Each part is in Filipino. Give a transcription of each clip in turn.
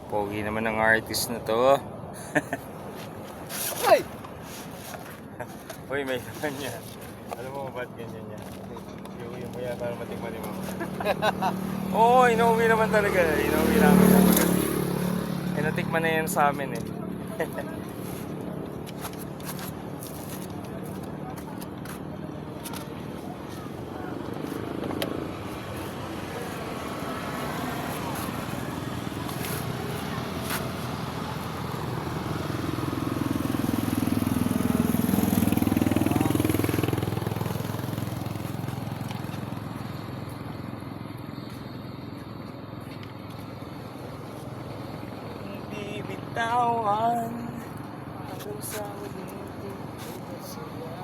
Pogi naman ng artist na to. Ay! Uy, may naman yan. Alam mo ba't ganyan yan? Iuwi mo yan para matikman mo. Oo, inuwi naman talaga. Inuwi namin talaga. Eh, natikman na yan sa amin eh. Bitawan hanggang sa muling pagkasaya.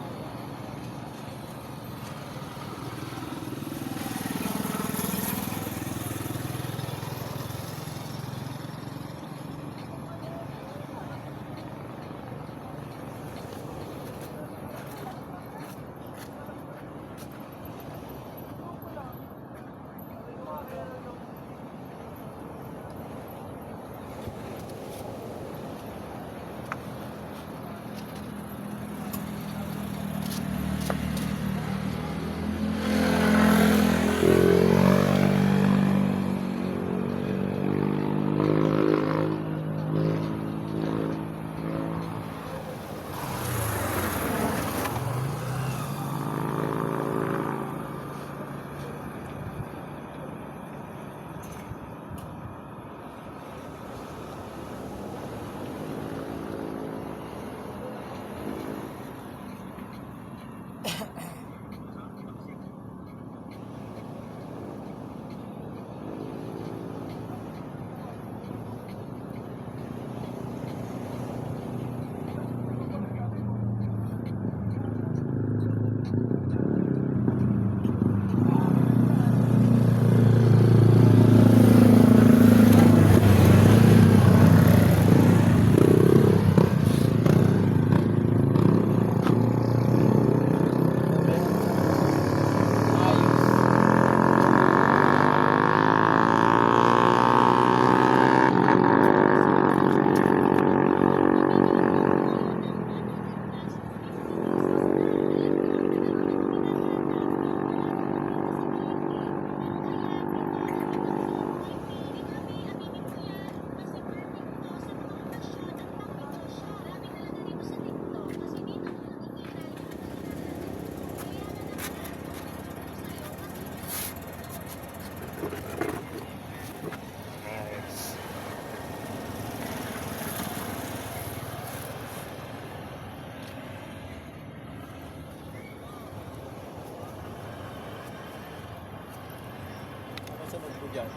Dyan.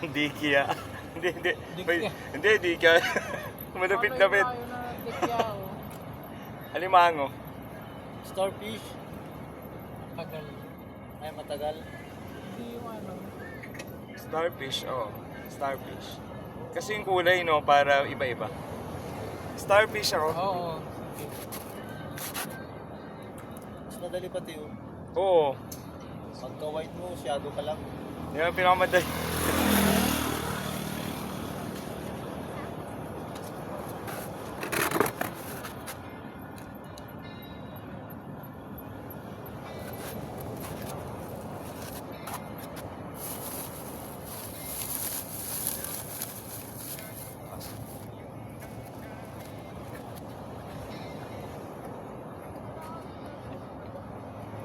Hindi kaya. Hindi. Dikya. Hindi kaya. Malapit-lapit. Alimango. Starfish. Tagal. Ay, matagal. Hindi yung ano. Starfish, oh. Starfish. Kasi yung kulay, no, para iba-iba. Starfish ako. Oo. Mas madali pati yun. Oo. Pagka-white mo, shadow ka lang. Yan ang pinakamadali.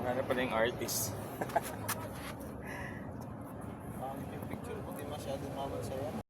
Ano pala yung artist? Ang picture ko, di masyadong maman sa'yo.